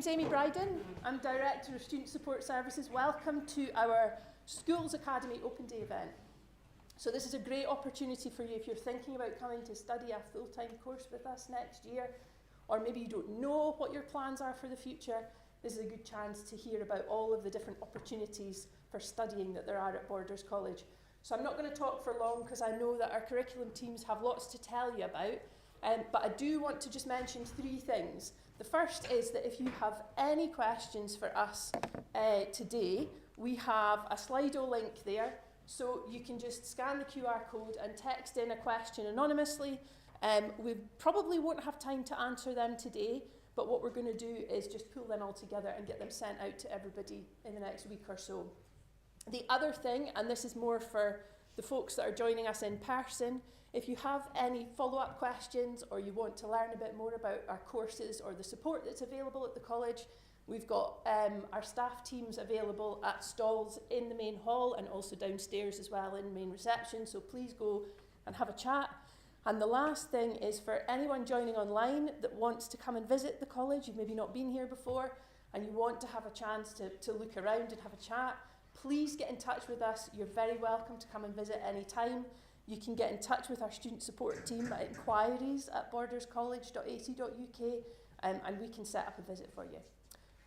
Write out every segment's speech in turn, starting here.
name's Amy Bryden. I'm Director of Student Support Services. Welcome to our Schools Academy Open Day event. So this is a great opportunity for you if you're thinking about coming to study a full-time course with us next year, or maybe you don't know what your plans are for the future. This is a good chance to hear about all of the different opportunities for studying that there are at Borders College. So I'm not going to talk for long because I know that our curriculum teams have lots to tell you about, but I do want to just mention three things. The first is that if you have any questions for us today, we have a Slido link there, so you can just scan the QR code and text in a question anonymously. We probably won't have time to answer them today, but what we're going to do is just pull them all together and get them sent out to everybody in the next week or so. The other thing, and this is more for the folks that are joining us in person, if you have any follow-up questions or you want to learn a bit more about our courses or the support that's available at the college, we've got our staff teams available at stalls in the main hall and also downstairs as well in main reception, so please go and have a chat. And the last thing is for anyone joining online that wants to come and visit the college, you've maybe not been here before, and you want to have a chance to look around and have a chat, please get in touch with us. You're very welcome to come and visit any time. You can get in touch with our student support team at inquiries@borderscollege.ac.uk and we can set up a visit for you.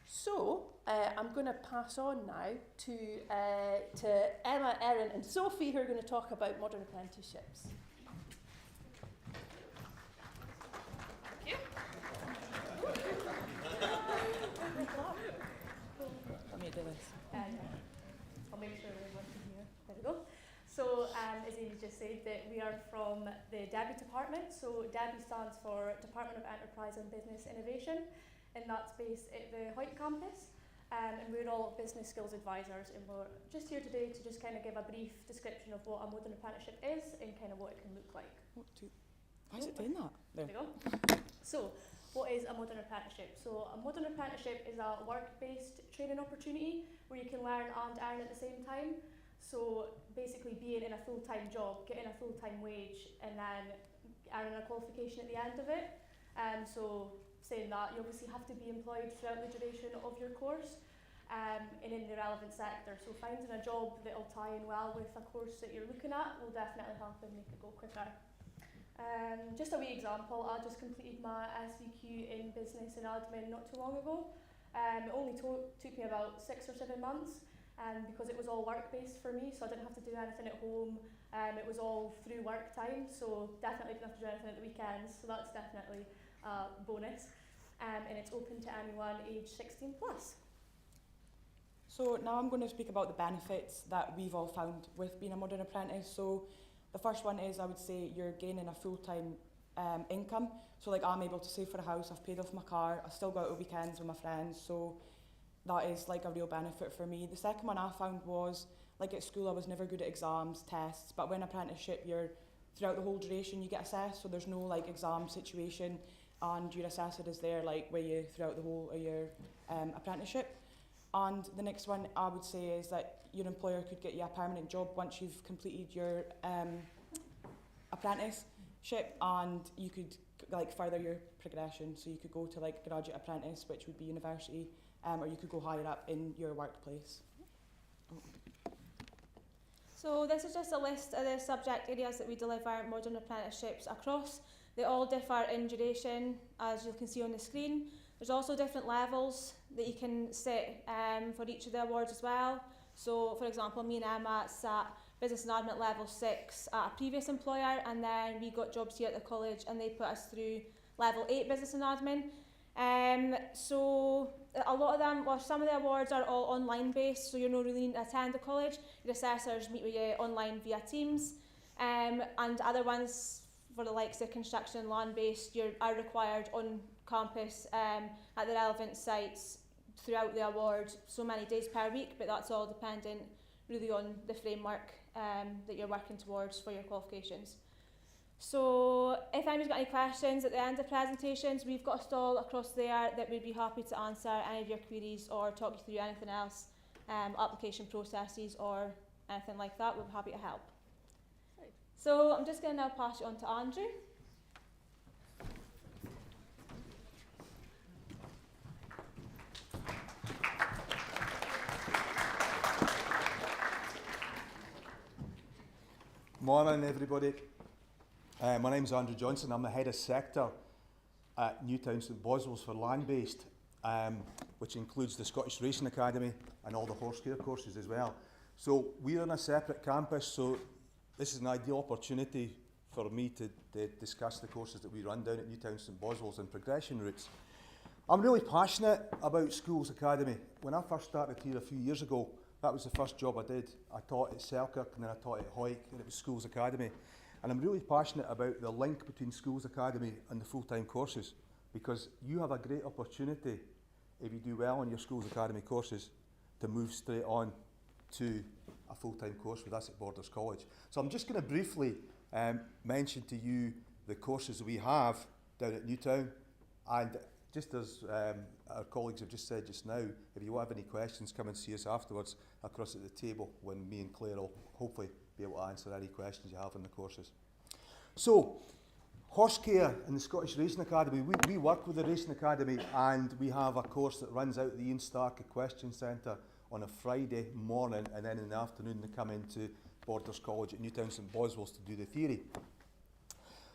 So I'm going to pass on now to Emma, Erin and Sophie, who are going to talk about modern apprenticeships. Thank you. Let me do this. I'll make sure everyone can hear. There we go. So, as Amy just said, that we are from the DEBI department. So, DEBI stands for Department of Enterprise and Business Innovation, and that's based at the Hoyt campus. And we're all business skills advisors, and we're just here today to just kind of give a brief description of what a modern apprenticeship is and kind of what it can look like. Why is it doing that? There we go. So, what is a modern apprenticeship? So, a modern apprenticeship is a work-based training opportunity where you can learn and earn at the same time. So basically being in a full-time job, getting a full-time wage and then earning a qualification at the end of it. So saying that you obviously have to be employed throughout the duration of your course and in the relevant sector. So finding a job that will tie in well with a course that you're looking at will definitely help and make it go quicker. Just a wee example, I just completed my SVQ in business and admin not too long ago. It only took me about 6 or 7 months. Because it was all work-based for me, so I didn't have to do anything at home. It was all through work time, so definitely didn't have to do anything at the weekends, so that's definitely a bonus. And it's open to anyone aged 16 plus. So now I'm going to speak about the benefits that we've all found with being a modern apprentice. So the first one is, I would say, you're gaining a full-time income. So like I'm able to save for a house, I've paid off my car, I still go out on weekends with my friends, so that is like a real benefit for me. The second one I found was, like at school I was never good at exams, tests, but when apprenticeship you're, throughout the whole duration you get assessed, so there's no like exam situation and your assessor is there like with you throughout the whole of your apprenticeship. And the next one I would say is that your employer could get you a permanent job once you've completed your apprenticeship, and you could like further your progression, so you could go to like graduate apprentice, which would be university, or you could go higher up in your workplace. So this is just a list of the subject areas that we deliver modern apprenticeships across. They all differ in duration, as you can see on the screen. There's also different levels that you can set for each of the awards as well. So for example, me and Emma sat business and admin level 6 at a previous employer, and then we got jobs here at the college and they put us through level 8 business and admin. So a lot of them, well, some of the awards are all online based, so you're not really needing to attend the college. Your assessors meet with you online via Teams, and other ones for the likes of construction and land based, are required on campus at the relevant sites throughout the award, so many days per week, but that's all dependent really on the framework that you're working towards for your qualifications. So if anyone's got any questions at the end of presentations, we've got a stall across there that we'd be happy to answer any of your queries or talk you through anything else, application processes or anything like that. We'll be happy to help. So I'm just going to now pass you on to Andrew. Morning, everybody. My name's Andrew Johnson. I'm the head of sector at Newtown St Boswells for land-based, which includes the Scottish Racing Academy and all the horse care courses as well. So we're on a separate campus, so this is an ideal opportunity for me to discuss the courses that we run down at Newtown St Boswells and progression routes. I'm really passionate about Schools Academy. When I first started here a few years ago, that was the first job I did. I taught at Selkirk and then I taught at Hawick, and it was Schools Academy. And I'm really passionate about the link between Schools Academy and the full-time courses, because you have a great opportunity, if you do well on your Schools Academy courses, to move straight on to a full-time course with us at Borders College. So I'm just going to briefly mention to you the courses we have down at Newtown, and just as our colleagues have just said just now, if you have any questions, come and see us afterwards across at the table when me and Claire will hopefully be able to answer any questions you have on the courses. So, horse care in the Scottish Racing Academy. We work with the Racing Academy, and we have a course that runs out at the Ian Stark Equestrian Centre on a Friday morning, and then in the afternoon they come into Borders College at Newtown St Boswells to do the theory.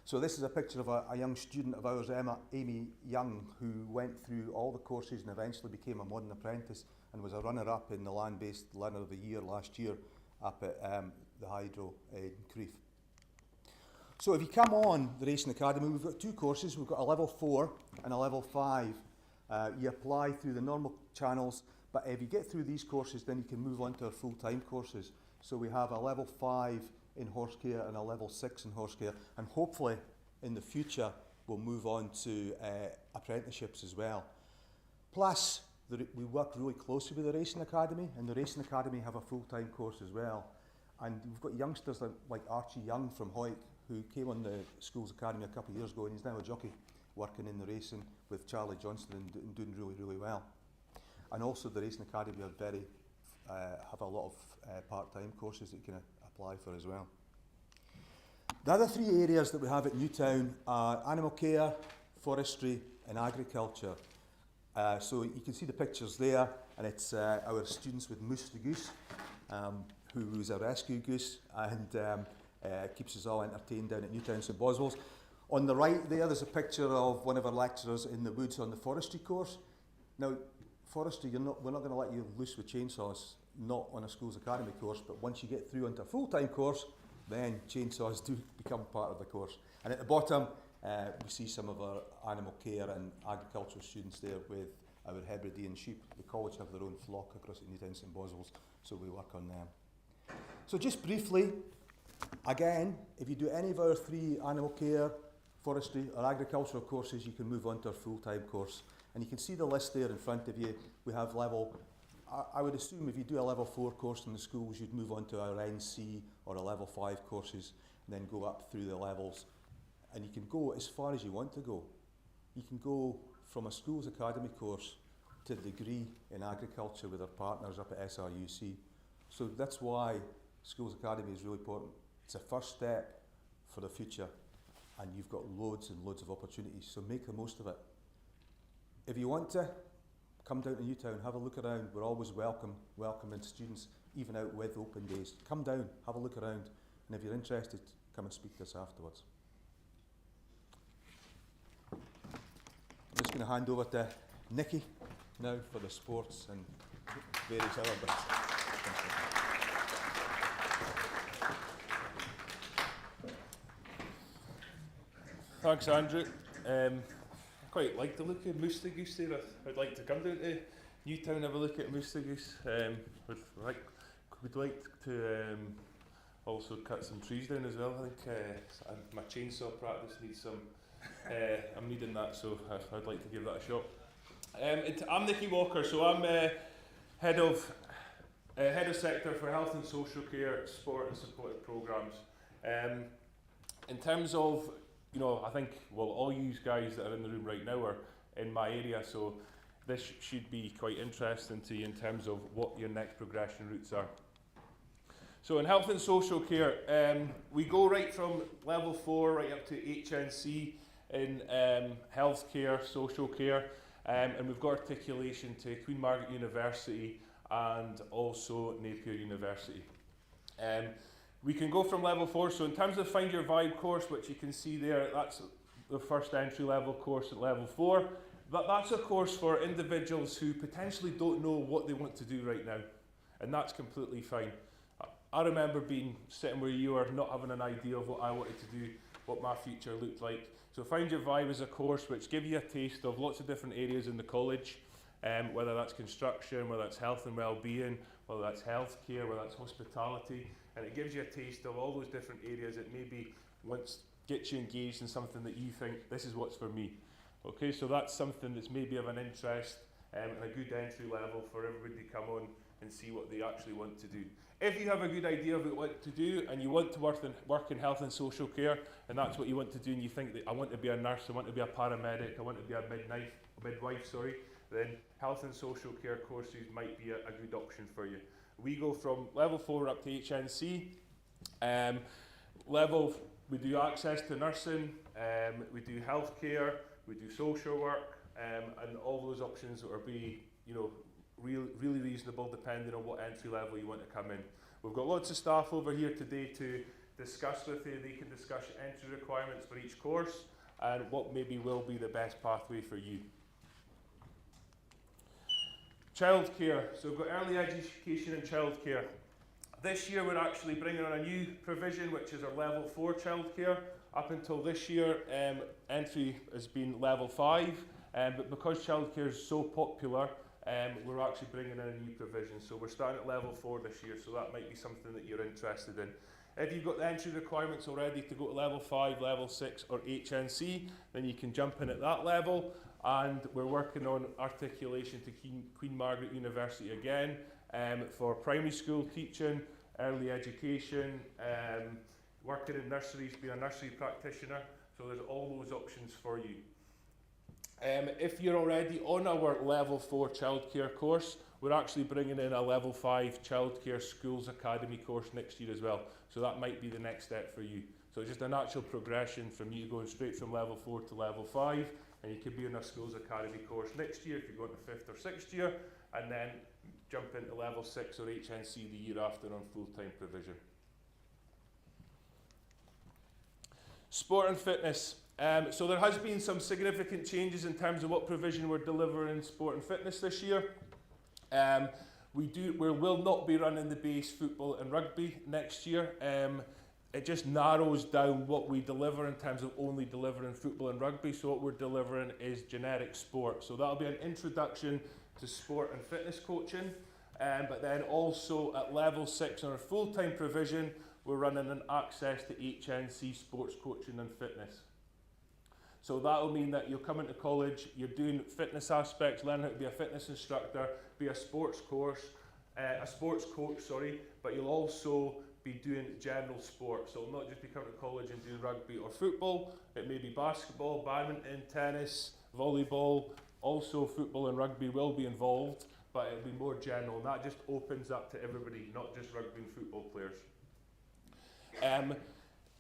So this is a picture of a young student of ours, Amy Young, who went through all the courses and eventually became a modern apprentice and was a runner-up in the Land-Based Learner of the Year last year up at the Hydro in Crieff. So if you come on the Racing Academy, we've got two courses. We've got a level 4 and a level 5. You apply through the normal channels, but if you get through these courses, then you can move on to our full-time courses. So we have a level 5 in horse care and a level 6 in horse care, and hopefully in the future we'll move on to apprenticeships as well. Plus, we work really closely with the Racing Academy, and the Racing Academy have a full-time course as well. And we've got youngsters like Archie Young from Hawick, who came on the Schools Academy a couple of years ago, and he's now a jockey working in the racing with Charlie Johnston and doing really, really well. And also the Racing Academy are have a lot of part-time courses that you can apply for as well. The other three areas that we have at Newtown are animal care, forestry and agriculture. So you can see the pictures there, and it's our students with Moose the Goose, who is a rescue goose and keeps us all entertained down at Newtown St Boswells. On the right there's a picture of one of our lecturers in the woods on the forestry course. Now, forestry, we're not going to let you loose with chainsaws, not on a Schools Academy course, but once you get through onto a full-time course, then chainsaws do become part of the course. And at the bottom, we see some of our animal care and agricultural students there with our Hebridean sheep. The college have their own flock across at Newtown St Boswells, so we work on them. So just briefly, again, if you do any of our three animal care, forestry or agricultural courses, you can move on to our full-time course. And you can see the list there in front of you. We have level, I would assume if you do a level 4 course in the schools, you'd move on to our NC or a level 5 courses, and then go up through the levels. And you can go as far as you want to go. You can go from a Schools Academy course to a degree in agriculture with our partners up at SRUC. So that's why Schools Academy is really important. It's a first step for the future, and you've got loads and loads of opportunities, so make the most of it. If you want to, come down to Newtown, have a look around. We're always welcoming students, even out with open days. Come down, have a look around, and if you're interested, come and speak to us afterwards. I'm just going to hand over to Nikki now for the sports and various other bits. Thanks, Andrew. I quite like the look of Moose the Goose there. I'd like to come down to Newtown and have a look at Moose the Goose. Would like to also cut some trees down as well. I think my chainsaw practice needs some. I'm needing that, so I'd like to give that a shot. I'm Nicky Walker, so I'm head of sector for health and social care, sport and supported programmes. In terms of, I think, all you guys that are in the room right now are in my area, so this should be quite interesting to you in terms of what your next progression routes are. So in health and social care, we go right from level 4 right up to HNC in healthcare, social care, and we've got articulation to Queen Margaret University and also Napier University. We can go from level 4, so in terms of Find Your Vibe course, which you can see there, that's the first entry level course at level 4. That's a course for individuals who potentially don't know what they want to do right now, and that's completely fine. I remember sitting where you are, not having an idea of what I wanted to do, what my future looked like. So Find Your Vibe is a course which gives you a taste of lots of different areas in the college, whether that's construction, whether that's health and well-being, whether that's healthcare, whether that's hospitality, and it gives you a taste of all those different areas that maybe gets you engaged in something that you think, this is what's for me. Okay, so that's something that's maybe of an interest and a good entry level for everybody to come on and see what they actually want to do. If you have a good idea of what to do and you want to work in health and social care, and that's what you want to do, and you think that I want to be a nurse, I want to be a paramedic, I want to be a midwife, then health and social care courses might be a good option for you. We go from level 4 up to HNC. We do access to nursing, we do healthcare, we do social work, and all those options are really reasonable depending on what entry level you want to come in. We've got lots of staff over here today to discuss with you. They can discuss entry requirements for each course and what maybe will be the best pathway for you. Childcare. So we've got early education and childcare. This year we're actually bringing on a new provision, which is our level 4 childcare. Up until this year, entry has been level 5, but because childcare is so popular, we're actually bringing in a new provision. So we're starting at level 4 this year, so that might be something that you're interested in. If you've got the entry requirements already to go to level 5, level 6 or HNC, then you can jump in at that level. And we're working on articulation to Queen Margaret University again for primary school teaching, early education, working in nurseries, being a nursery practitioner. So there's all those options for you. If you're already on our level 4 childcare course, we're actually bringing in a level 5 childcare schools academy course next year as well. So that might be the next step for you. So it's just a natural progression from you going straight from level 4 to level 5, and you could be in a schools academy course next year if you go into 5th or 6th year, and then jump into level 6 or HNC the year after on full-time provision. Sport and fitness. So there has been some significant changes in terms of what provision we're delivering in sport and fitness this year. We will not be running the base football and rugby next year. It just narrows down what we deliver in terms of only delivering football and rugby. So what we're delivering is generic sport. So that'll be an introduction to sport and fitness coaching. But then also at level 6 on our full-time provision, we're running an access to HNC sports coaching and fitness. So that'll mean that you'll come into college, you're doing fitness aspects, learn how to be a fitness instructor, be a sports coach, but you'll also be doing general sport. So it'll not just be coming to college and doing rugby or football, it may be basketball, badminton, tennis, volleyball, also football and rugby will be involved, but it'll be more general, and that just opens up to everybody, not just rugby and football players.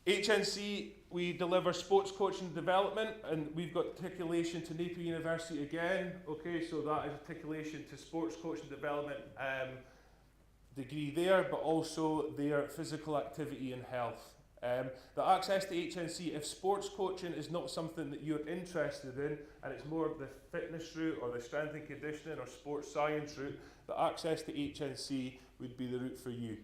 HNC, we deliver sports coaching and development, and we've got articulation to Napier University again. Okay, so that is articulation to sports coaching and development degree there, but also their physical activity and health. The access to HNC, if sports coaching is not something that you're interested in, and it's more the fitness route or the strength and conditioning or sports science route, the access to HNC would be the route for you.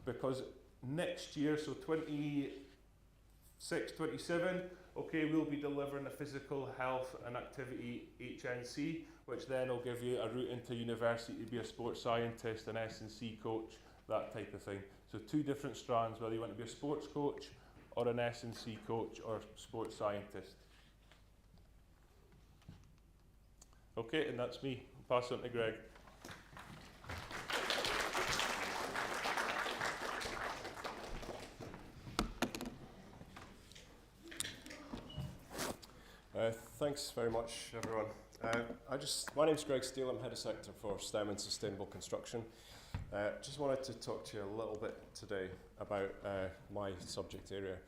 Because next year, so 26-27, okay, we'll be delivering a physical health and activity HNC, which then will give you a route into university to be a sports scientist, an S&C coach, that type of thing. So 2 different strands, whether you want to be a sports coach or an S&C coach or sports scientist. Okay, and that's me. I'll pass on to Greg. Thanks very much, everyone. My name's Greg Steele. I'm Head of Sector for STEM and Sustainable Construction. Just wanted to talk to you a little bit today about my subject area.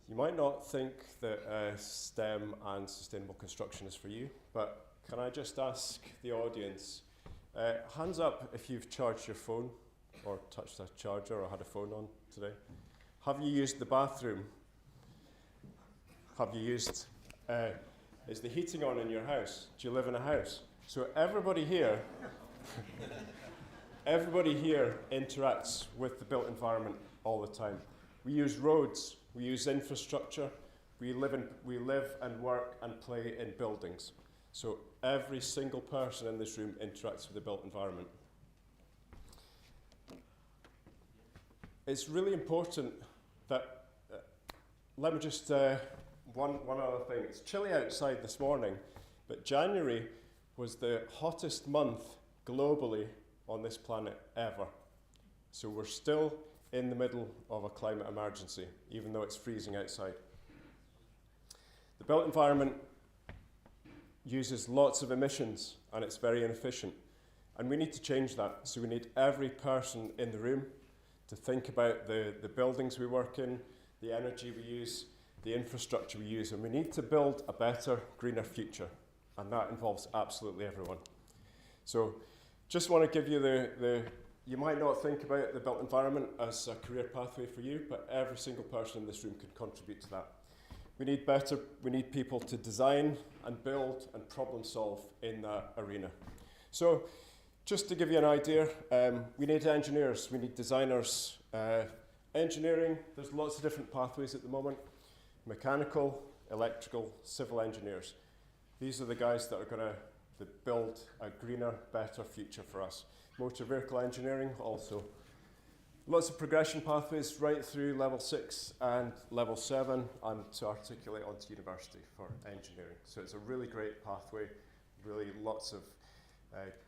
You might not think that STEM and sustainable construction is for you, but can I just ask the audience, hands up if you've charged your phone or touched a charger or had a phone on today? Have you used the bathroom? Have you used, is the heating on in your house? Do you live in a house? So everybody here, everybody here interacts with the built environment all the time. We use roads, we use infrastructure, we live and work and play in buildings. So every single person in this room interacts with the built environment. It's really important that, let me just, one other thing. It's chilly outside this morning, but January was the hottest month globally on this planet ever. So we're still in the middle of a climate emergency, even though it's freezing outside. The built environment uses lots of emissions and it's very inefficient. And we need to change that. So we need every person in the room to think about the buildings we work in, the energy we use, the infrastructure we use, and we need to build a better, greener future. And that involves absolutely everyone. So just want to give you you might not think about the built environment as a career pathway for you, but every single person in this room can contribute to that. We need people to design and build and problem solve in that arena. So just to give you an idea, we need engineers, we need designers. Engineering, there's lots of different pathways at the moment. Mechanical, electrical, civil engineers. These are the guys that are going to build a greener, better future for us. Motor vehicle engineering also. Lots of progression pathways right through level 6 and level 7 and to articulate onto university for engineering. So it's a really great pathway, really lots of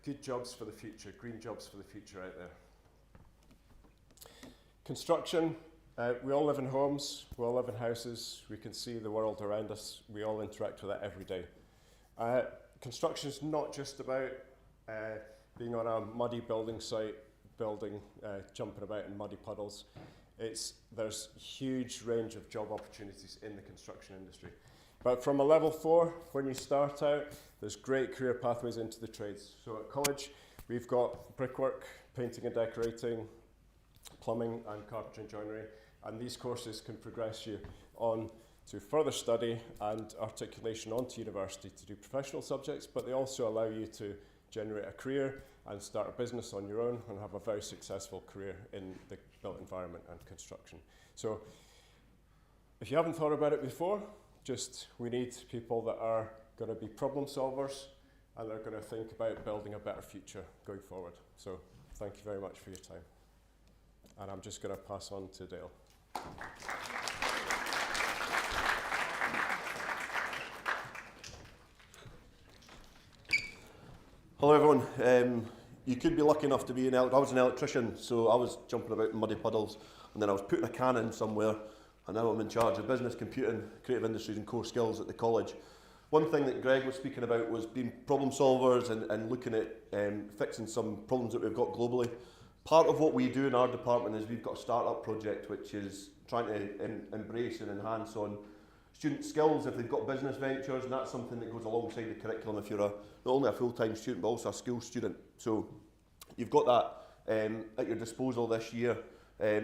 good jobs for the future, green jobs for the future out there. Construction, we all live in homes, we all live in houses, we can see the world around us, we all interact with it every day. Construction is not just about being on a muddy building site, jumping about in muddy puddles. There's a huge range of job opportunities in the construction industry. But from a level 4, when you start out, there's great career pathways into the trades. So at college, we've got brickwork, painting and decorating, plumbing and carpentry and joinery, and these courses can progress you on to further study and articulation onto university to do professional subjects, but they also allow you to generate a career and start a business on your own and have a very successful career in the built environment and construction. So if you haven't thought about it before, we need people that are going to be problem solvers and they're going to think about building a better future going forward. So thank you very much for your time. And I'm just going to pass on to Dale. Hello everyone. You could be lucky enough to be I was an electrician, so I was jumping about in muddy puddles, and then I was putting a can in somewhere, and now I'm in charge of business, computing, creative industries and core skills at the college. One thing that Greg was speaking about was being problem solvers and looking at fixing some problems that we've got globally. Part of what we do in our department is we've got a startup project which is trying to embrace and enhance on student skills if they've got business ventures, and that's something that goes alongside the curriculum if you're not only a full-time student but also a school student. So you've got that at your disposal this year.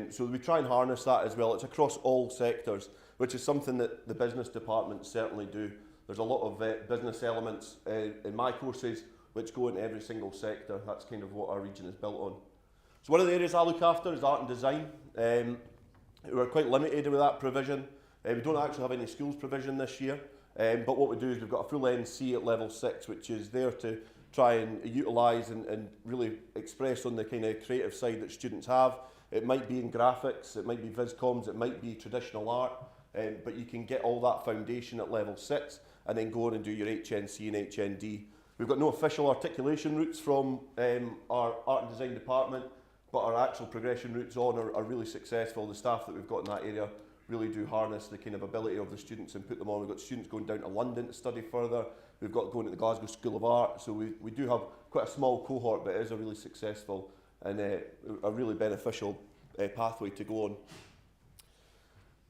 So we try and harness that as well. It's across all sectors, which is something that the business departments certainly do. There's a lot of business elements in my courses which go into every single sector. That's kind of what our region is built on. So one of the areas I look after is art and design. We're quite limited with that provision. We don't actually have any schools provision this year, but what we do is we've got a full NC at level 6, which is there to try and utilise and really express on the kind of creative side that students have. It might be in graphics, it might be viscoms, it might be traditional art, but you can get all that foundation at level 6 and then go on and do your HNC and HND. We've got no official articulation routes from our art and design department, but our actual progression routes on are really successful. The staff that we've got in that area really do harness the kind of ability of the students and put them on. We've got students going down to London to study further. We've got going to the Glasgow School of Art. So we do have quite a small cohort, but it is a really successful and a really beneficial pathway to go on.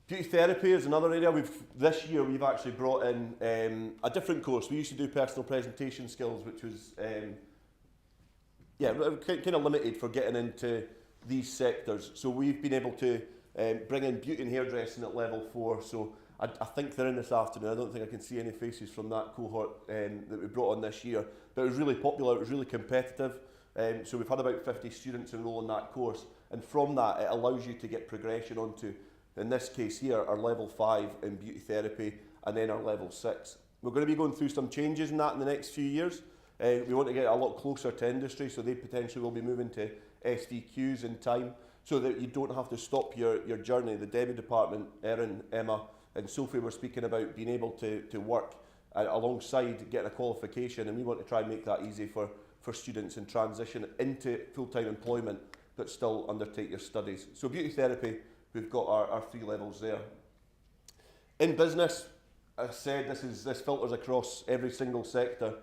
Beauty therapy is another area. This year we've actually brought in a different course. We used to do personal presentation skills, which was kind of limited for getting into these sectors. So we've been able to bring in beauty and hairdressing at level 4. So I think they're in this afternoon. I don't think I can see any faces from that cohort that we brought on this year. But it was really popular, it was really competitive. So we've had about 50 students enrol in that course. And from that, it allows you to get progression onto, in this case here, our level 5 in beauty therapy, and then our level 6. We're going to be going through some changes in that in the next few years. We want to get a lot closer to industry, so they potentially will be moving to SVQs in time, so that you don't have to stop your journey. The Debbie department, Erin, Emma and Sophie were speaking about being able to work alongside getting a qualification, and we want to try and make that easy for students in transition into full-time employment but still undertake your studies. So beauty therapy, we've got our 3 levels there. In business, as I said, this filters across every single sector.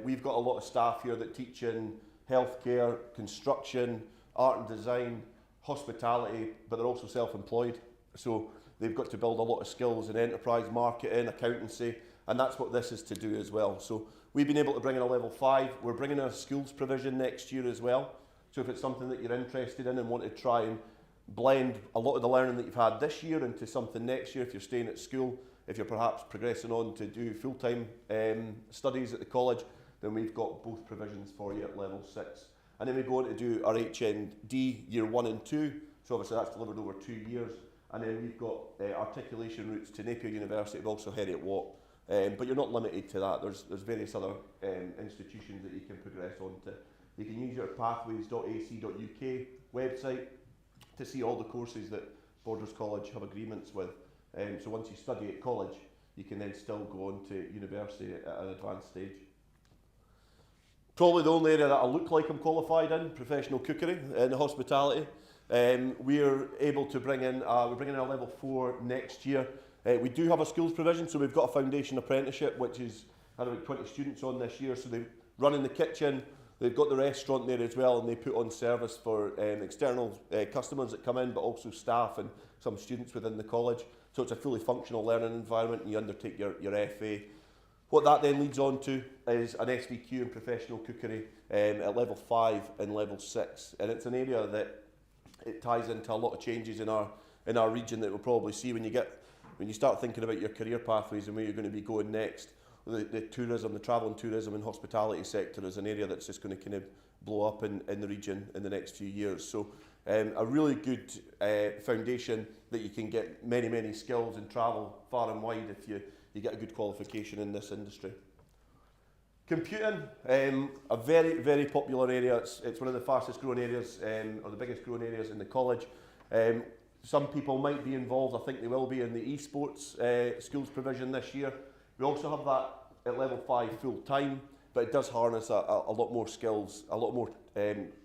We've got a lot of staff here that teach in healthcare, construction, art and design, hospitality, but they're also self-employed. So they've got to build a lot of skills in enterprise marketing, accountancy, and that's what this is to do as well. So we've been able to bring in a level 5. We're bringing in a schools provision next year as well. So if it's something that you're interested in and want to try and blend a lot of the learning that you've had this year into something next year, if you're staying at school, if you're perhaps progressing on to do full-time studies at the college, then we've got both provisions for you at level 6. And then we go on to do our HND year 1 and 2, so obviously that's delivered over 2 years. And then we've got articulation routes to Napier University, but also Heriot Watt. But you're not limited to that. There's various other institutions that you can progress on to. You can use your pathways.ac.uk website to see all the courses that Borders College have agreements with. So once you study at college, you can then still go on to university at an advanced stage. Probably the only area that I look like I'm qualified in, professional cookery and hospitality. We're able to bring in, we're bringing in a level 4 next year. We do have a schools provision, so we've got a foundation apprenticeship, which is had about 20 students on this year. So they run in the kitchen, they've got the restaurant there as well, and they put on service for external customers that come in, but also staff and some students within the college. So it's a fully functional learning environment, and you undertake your FA. What that then leads on to is an SVQ in professional cookery at level 5 and level 6. And it's an area that it ties into a lot of changes in our region that we'll probably see when you start thinking about your career pathways and where you're going to be going next. The tourism, the travel and tourism and hospitality sector is an area that's just going to kind of blow up in the region in the next few years. So a really good foundation that you can get many skills and travel far and wide if you get a good qualification in this industry. Computing, a very popular area. It's one of the fastest growing areas or the biggest growing areas in the college. Some people might be involved, I think they will be, in the esports schools provision this year. We also have that at level 5 full time, but it does harness a lot more skills, a lot more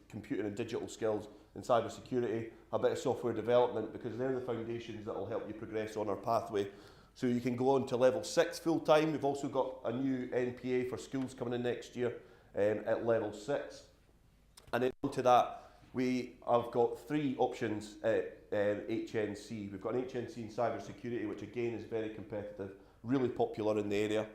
computing and digital skills in cyber security, a bit of software development, because they're the foundations that will help you progress on our pathway. So you can go on to level 6 full time. We've also got a new NPA for schools coming in next year at level 6. And then onto that, we have got 3 options at HNC. We've got an HNC in cyber security, which again is very competitive, really popular in the area.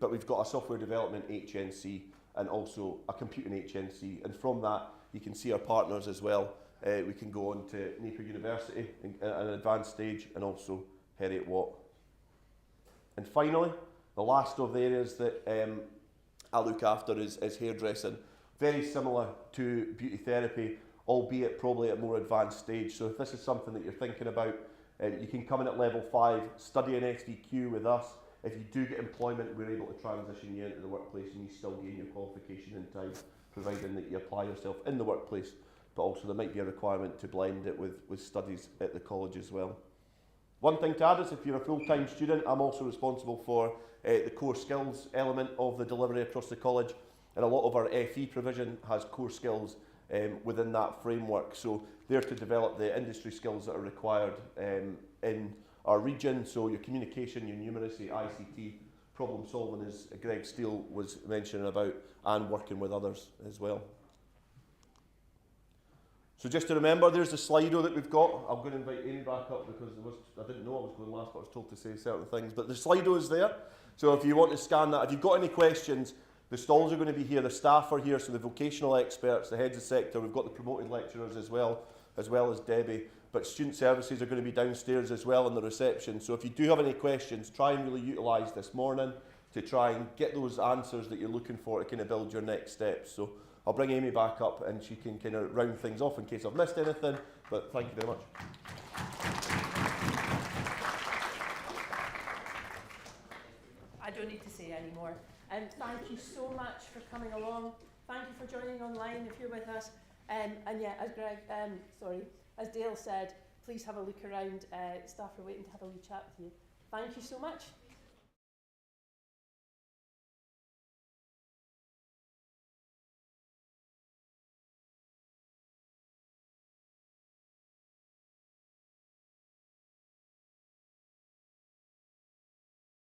But we've got a software development HNC and also a computing HNC. And from that, you can see our partners as well. We can go on to Napier University at an advanced stage and also Heriot Watt. And finally, the last of the areas that I look after is hairdressing. Very similar to beauty therapy, albeit probably at a more advanced stage. So if this is something that you're thinking about, you can come in at level 5, study an SVQ with us. If you do get employment, we're able to transition you into the workplace and you still gain your qualification in time, providing that you apply yourself in the workplace. But also there might be a requirement to blend it with studies at the college as well. One thing to add is if you're a full-time student, I'm also responsible for the core skills element of the delivery across the college. And a lot of our FE provision has core skills within that framework. So they're to develop the industry skills that are required in our region. So your communication, your numeracy, ICT, problem solving, as Greg Steele was mentioning about, and working with others as well. So just to remember, there's the Slido that we've got. I'm going to invite Amy back up because I didn't know I was going last, but I was told to say certain things. But the Slido is there. So if you want to scan that, if you've got any questions, The stalls are going to be here, the staff are here, so the vocational experts, the heads of sector, we've got the promoted lecturers as well as Debbie, but student services are going to be downstairs as well in the reception. So if you do have any questions, try and really utilise this morning to try and get those answers that you're looking for to kind of build your next steps. So I'll bring Amy back up and she can kind of round things off in case I've missed anything, but thank you very much. I don't need to say any more. Thank you so much for coming along. Thank you for joining online if you're with us. And yeah, as Dale said, please have a look around. Staff are waiting to have a wee chat with you. Thank you so much.